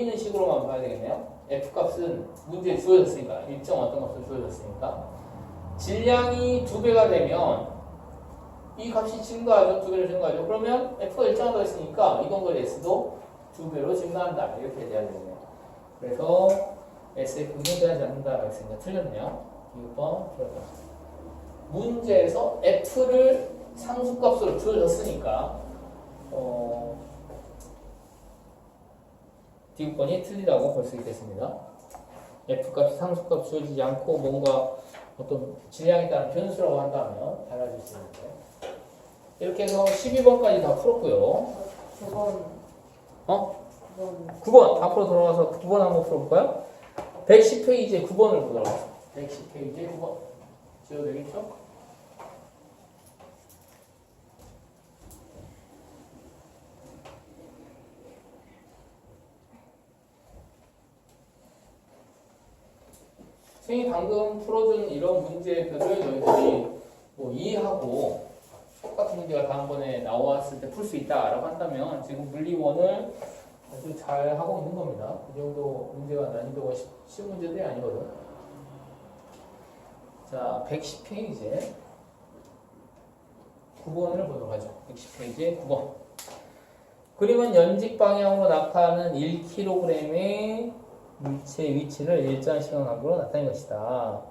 있는 식으로만 봐야 되겠네요. F값은 문제에 주어졌으니까, 일정 어떤 값을 주어졌으니까 질량이 2배가 되면 이 값이 증가하죠. 2배로 증가하죠. 그러면 F가 일정하다고 했으니까 이동거리 S도 2배로 증가한다. 이렇게 돼야 되겠네요. 그래서 S의 증가하지 않는다라고 했으니까 틀렸네요. 6번 틀렸다. 문제에서 F를 상수값으로 주어졌으니까 D번이 틀리다고 볼 수 있겠습니다. F값이 상수값 주어지지 않고 뭔가 어떤 질량에 따른 변수라고 한다면 달라질 수 있는데 이렇게 해서 12번까지 다 풀었고요. 9번. 9번 앞으로 돌아가서 9번 한번 풀어볼까요? 110페이지에 9번을 보도록 하겠습니다. 110페이지에 9번 지워도 되겠죠? 선생님이 방금 풀어준 이런 문제들을 너희들이 뭐 이해하고 똑같은 문제가 다음번에 나왔을 때 풀 수 있다라고 한다면 지금 물리원을 아주 잘 하고 있는 겁니다. 이 정도 문제가 난이도가 쉬운 문제들이 아니거든. 자, 110페이지에 9번을 보도록 하죠. 110페이지에 9번. 그림은 연직 방향으로 나타나는 1kg의 물체의 위치를 일정한 시간 간격으로 나타낸 것이다.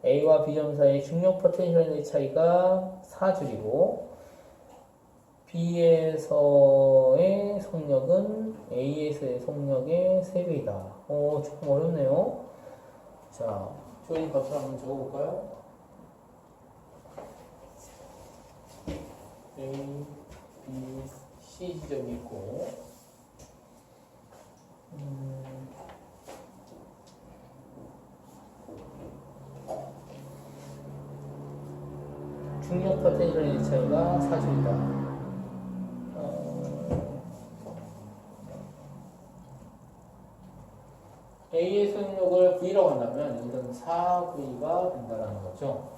A와 B점 사이의 중력 포텐셜의 차이가 4줄이고 B에서의 속력은 A에서의 속력의 3배이다. 조금 어렵네요. 자, 조인 값을 한번 적어볼까요? A, B, C 지점이 있고 중력 포텐셜의 차이가 4줄이다. A의 속력을 V라고 한다면 여기서는 4V가 된다는 거죠.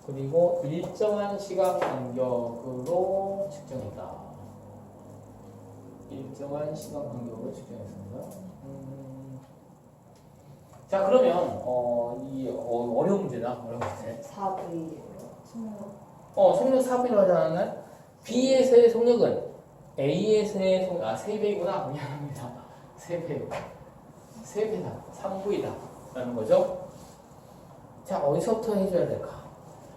그리고 일정한 시간 간격으로 측정했다. 일정한 시간 간격으로 측정했습니다. 자, 그러면 이 어려운 문제다. 어려운 문제. 4V. 속력 4V로 하지 않았나요? B에서의 속력은 A에서의 속력, 3배이구나. 미안합니다. 3배. 3배다. 3V다. 라는 거죠. 자, 어디서부터 해줘야 될까?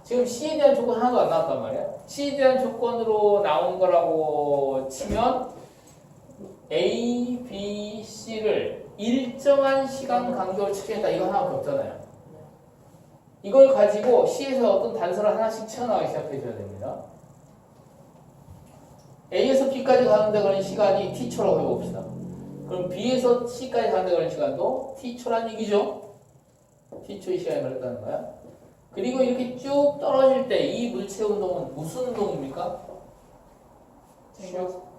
지금 C에 대한 조건 하나도 안 나왔단 말이야. C에 대한 조건으로 나온 거라고 치면 A, B, C를 일정한 시간 간격을 측정했다. 이거 하나밖에 없잖아요. 이걸 가지고 C에서 어떤 단서를 하나씩 채워나가기 시작해줘야 됩니다. A에서 B까지 가는데 걸린 시간이 T초라고 해봅시다. 그럼 B에서 C까지 가는데 걸린 시간도 T초란 얘기죠? T초의 시간이 걸렸다는 거야. 그리고 이렇게 쭉 떨어질 때 이 물체 운동은 무슨 운동입니까?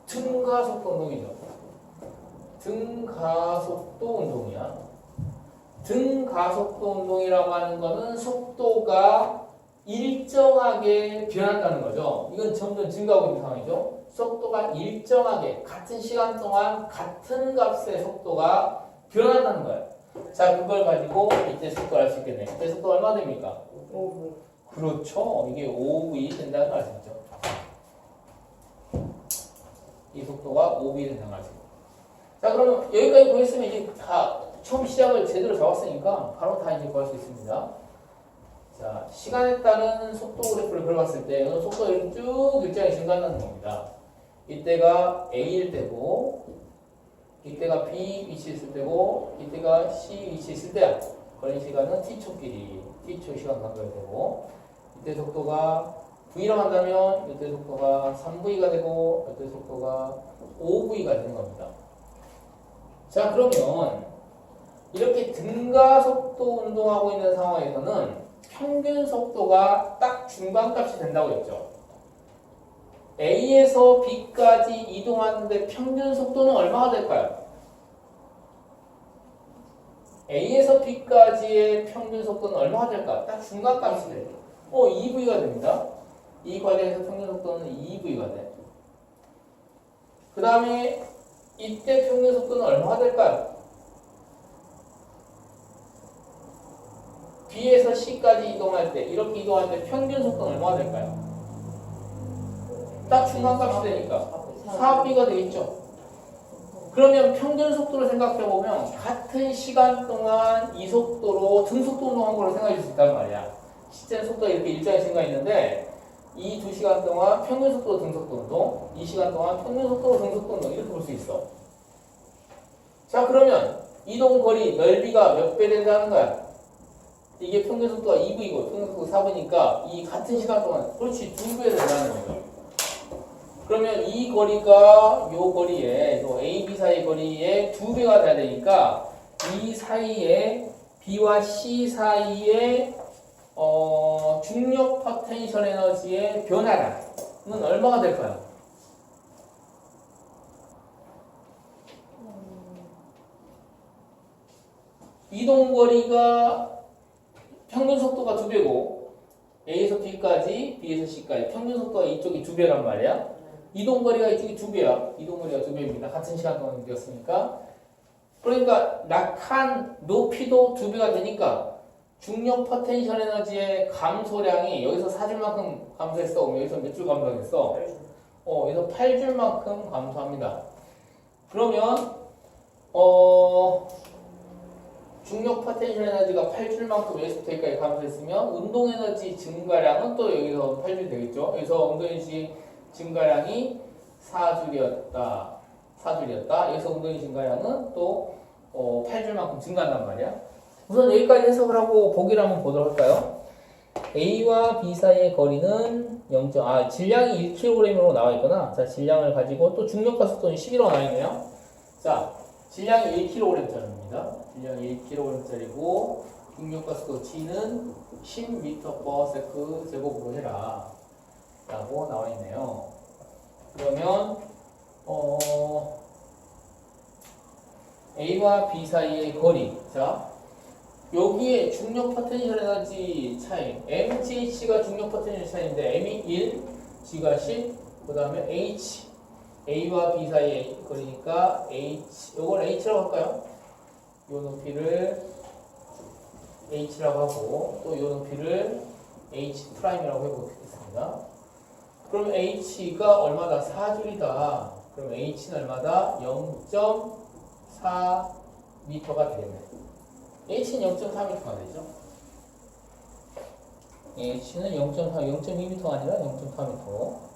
등가속도 운동이죠. 등가속도 운동이야. 등가속도 운동이라고 하는 거는 속도가 일정하게 변한다는 거죠. 이건 점점 증가하고 있는 상황이죠. 속도가 일정하게 같은 시간 동안 같은 값의 속도가 변한다는 거예요. 자, 그걸 가지고 이때 속도를 알 수 있겠네. 이때 속도가 얼마 됩니까? 5V. 그렇죠. 이게 5V 된다는 걸 알 수 있죠. 이 속도가 5V 된다는 걸 알 수 있죠. 자, 그러면 여기까지 보였으면 이제 다 처음 시작을 제대로 잡았으니까 바로 다 이제 구할 수 있습니다. 자, 시간에 따른 속도 그래프를 그려봤을 때 이건 속도가 이렇게 쭉 일정하게 증가한다는 겁니다. 이때가 A일 때고 이때가 B 위치에 있을 때고 이때가 C 위치에 있을 때야. 걸린 시간은 T초끼리 T초 시간 간격이 되고 이때 속도가 V라고 한다면 이때 속도가 3V가 되고 이때 속도가 5V가 되는 겁니다. 자, 그러면 이렇게 등가속도 운동하고 있는 상황에서는 평균 속도가 딱 중간값이 된다고 했죠. A에서 B까지 이동하는데 평균 속도는 얼마가 될까요? A에서 B까지의 평균 속도는 얼마가 될까? 딱 중간값이 돼요. 2V가 됩니다. 이 과정에서 평균 속도는 2V가 돼. 그 다음에 이때 평균 속도는 얼마가 될까요? B에서 C까지 이동할 때, 이렇게 이동할 때 평균 속도는 얼마가 될까요? 딱 중간값이 되니까 4B가 되겠죠. 그러면 평균 속도를 생각해보면 같은 시간 동안 이 속도로 등속도 운동한 걸로 생각해 줄 수 있단 말이야. 실제 속도가 이렇게 일정히 증가 있는데 이 2시간 동안 평균 속도로 등속도 운동, 이 시간 동안 평균 속도로 등속도 운동 이렇게 볼 수 있어. 자, 그러면 이동 거리 넓이가 몇 배 된다는 거야? 이게 평균 속도가 2V이고 평균 속도가 4V니까 이 같은 시간 동안 그렇지 2배 된다는 거죠. 그러면 이 거리가 요 거리에 또 A, B 사이 거리의 2배가 돼야 되니까 이 사이에 B와 C 사이에 중력 포텐셜 에너지의 변화량은 얼마가 될까요? 이동 거리가 평균 속도가 2배고 A에서 B까지, B에서 C까지 평균 속도가 이쪽이 2배란 말이야. 이동 거리가 이쪽이 2배야. 이동 거리가 2배입니다. 같은 시간 동안 뛰었으니까. 그러니까 낙한 높이도 2배가 되니까 중력 포텐셜 에너지의 감소량이 여기서 4줄만큼 감소했어. 그럼 여기서 몇 줄 감소했어? 여기서 8줄만큼 감소합니다. 그러면 중력 포텐셜 에너지가 8줄만큼 여기서부터 여기까지 감소했으면 운동 에너지 증가량은 또 여기서 8줄 되겠죠. 여기서 운동 에너지 증가량이 4줄이었다. 여기서 운동 에너지 증가량은 또 8줄만큼 증가한단 말이야. 우선 여기까지 해석을 하고 보기를 한번 보도록 할까요? A와 B 사이의 거리는 0. 질량이 1kg으로 나와 있구나. 자, 질량을 가지고 또 중력과 속도는 11로 나와 있네요. 자, 질량이 1kg짜리입니다. 질량이 1kg짜리고 중력과 속도 G는 10m/s 제곱으로 해라 라고 나와 있네요. 그러면 A와 B 사이의 거리. 자, 여기에 중력 포텐셜 에너지 차이 mgH가 중력 포텐셜 차이인데 m이 1, g가 10, 그 다음에 h A와 B 사이의 거리니까 h, 요걸 h라고 할까요? 요 높이를 h라고 하고 또 요 높이를 h'이라고 해보겠습니다. 그럼 h가 얼마다? 4줄이다. 그럼 h는 얼마다? 0.4m가 되겠네. h는 0.4m가 되죠. h는 0.2m가 아니라 0.4m.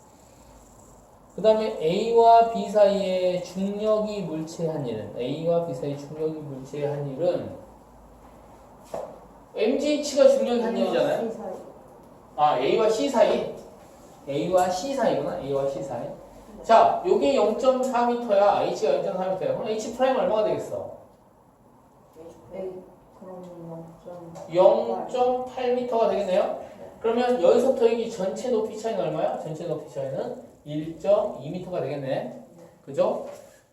그 다음에 A와 B 사이의 중력이 물체한 일은 A와 B 사이의 중력이 물체한 일은 mgH가 중력이 한 일이잖아요. A와 C 사이. A와 C 사이구나. A와 C 사이. 자, 요게 0.4m야. h가 0.4m야. 그럼 h 프라임 얼마가 되겠어? 0.8m가 되겠네요. 그러면 여기서부터 여기 전체 높이 차이는 얼마야? 전체 높이 차이는 1.2m가 되겠네. 그죠?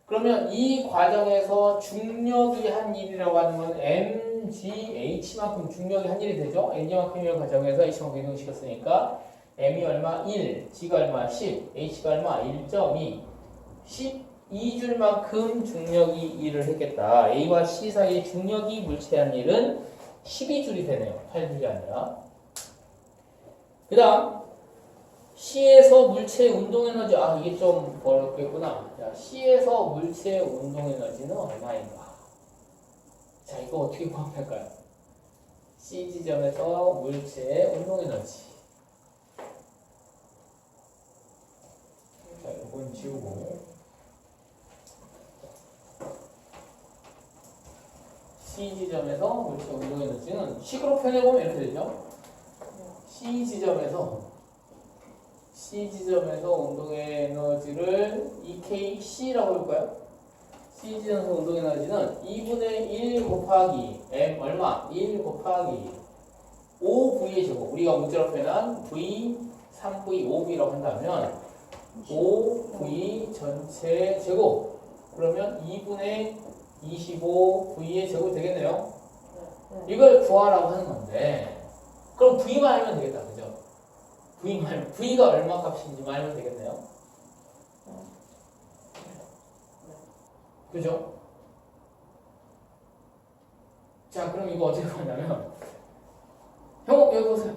그러면 이 과정에서 중력이 한 일이라고 하는 건 mgH만큼 중력이 한 일이 되죠? mg만큼 이 과정에서 h만큼 이동시켰으니까 m이 얼마? 1, g가 얼마? 10, h가 얼마? 1.2, 12줄만큼 중력이 일을 했겠다. A와 C 사이의 중력이 물체한 일은 12줄이 되네요. 8줄이 아니라. 그 다음 C에서 물체의 운동에너지, 이게 좀 어렵겠구나. 자, C에서 물체의 운동에너지는 얼마인가? 자, 이거 어떻게 구합할까요? C 지점에서 물체의 운동에너지. 자, 이건 지우고 C 지점에서 물체 운동에너지는 식으로 표현해보면 이렇게 되죠. C 지점에서 운동에너지를 EKC라고 해볼까요? C 지점에서 운동에너지는 2분의 1 곱하기 M 얼마? 1 곱하기 5V의 제곱. 우리가 문자로 표현한 V, 3V, 5V라고 한다면 5V 전체 제곱. 그러면 2분의 25V의 제곱이 되겠네요. 이걸 구하라고 하는 건데, 그럼 V만 알면 되겠다. 그죠? V가 얼마 값인지만 알면 되겠네요. 그죠? 자, 그럼 이거 어떻게 하냐면 형 여기 보세요.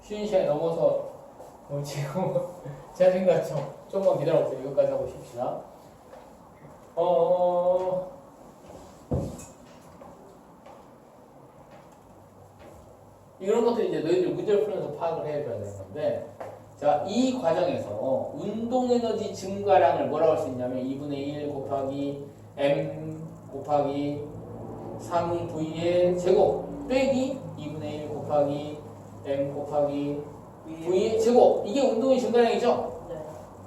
쉬는 시간에 넘어서 지금 짜증났죠? 조금만 기다려보세요. 이거까지 하고 쉽시다. 이런 것들 이제 너희들 문제를 풀면서 파악을 해줘야 되는 건데, 자, 이 과정에서 운동 에너지 증가량을 뭐라고 할 수 있냐면 2분의 1 곱하기 m 곱하기 3v의 제곱 빼기 2분의 1 곱하기 m 곱하기 v의 제곱, 이게 운동의 증가량이죠? 네.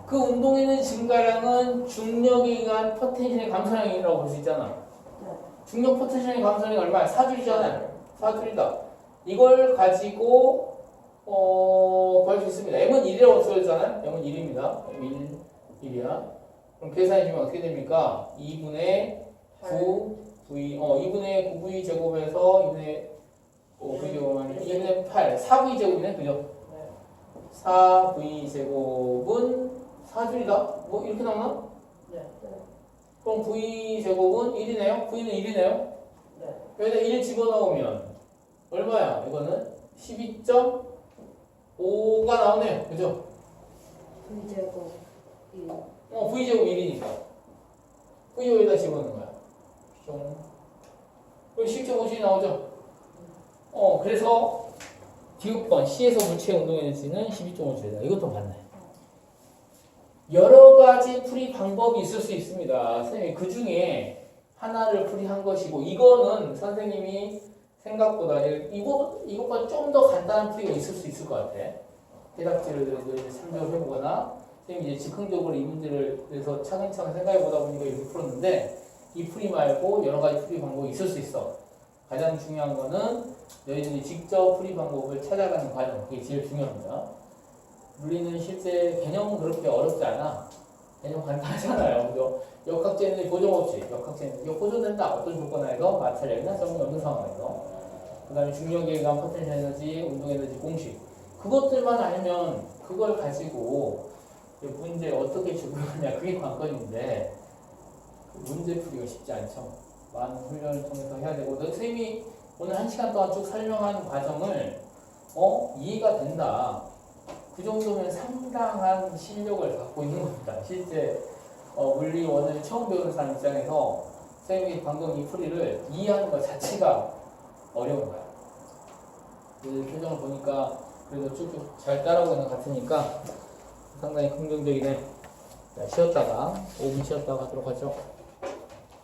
그 운동 에너지 증가량은 중력에 의한 포텐셜의 감소량이라고 볼 수 있잖아. 네. 중력 포텐셜의 감소량이 얼마야? 4줄이잖아요. 4줄이다. 이걸 가지고 구할 수 있습니다. m은 1이라고 써있잖아요. m은 1입니다. m 1이야. 그럼 계산해주면 어떻게 됩니까? 2분의 9v 2분의 9v 제곱에서 2분의 9v 제곱은 2분의 8 4v 제곱이네. 그죠? 네. 4v 제곱은 4줄이다. 뭐 이렇게 나오나? 네. 그럼 v 제곱은 1이네요. v는 1이네요. 네. 여기다 1 집어넣으면 얼마야? 이거는 12.5가 나오네요. 그죠? V제곱 1. V제곱 1이니까. V제곱에다 집어넣는 거야. 그럼 10.5씩 나오죠? 그래서 디귿번 C에서 물체 운동 에너지는 12.5J다. 이것도 맞네. 여러 가지 풀이 방법이 있을 수 있습니다. 선생님이 그 중에 하나를 풀이한 것이고, 이거는 선생님이 생각보다 이것보다 좀 더 간단한 풀이가 있을 수 있을 것 같아. 해답지를 참조를 해보거나, 선생님이 이제 즉흥적으로 이 문제를 그래서 차근차근 생각해보다 보니까 이렇게 풀었는데, 이 풀이 말고 여러 가지 풀이 방법이 있을 수 있어. 가장 중요한 거는 너희들이 직접 풀이 방법을 찾아가는 과정, 그게 제일 중요합니다. 물리는 실제 개념은 그렇게 어렵지 않아. 개념 간단하잖아요. 그죠? 역학제는 보정 없이, 역학제는 이거 보존된다. 어떤 조건에서 마찰력이나 적응이 없는 상황에서. 그 다음에 중력에 의한 포텐셜 에너지, 운동 에너지 공식. 그것들만 알면 그걸 가지고 문제 어떻게 적용하냐, 그게 관건인데, 문제 풀이가 쉽지 않죠. 많은 훈련을 통해서 해야 되고, 선생님이 오늘 1시간 동안 쭉 설명한 과정을 이해가 된다. 그 정도면 상당한 실력을 갖고 있는 겁니다. 실제 물리원을 처음 배우는 사람 입장에서 선생님이 방금 이 풀이를 이해하는 것 자체가 어려운 거야. 그 표정을 보니까 그래도 쭉쭉 잘 따라오는 것 같으니까 상당히 긍정적이네. 자, 쉬었다가 5분 쉬었다가 하도록 하죠.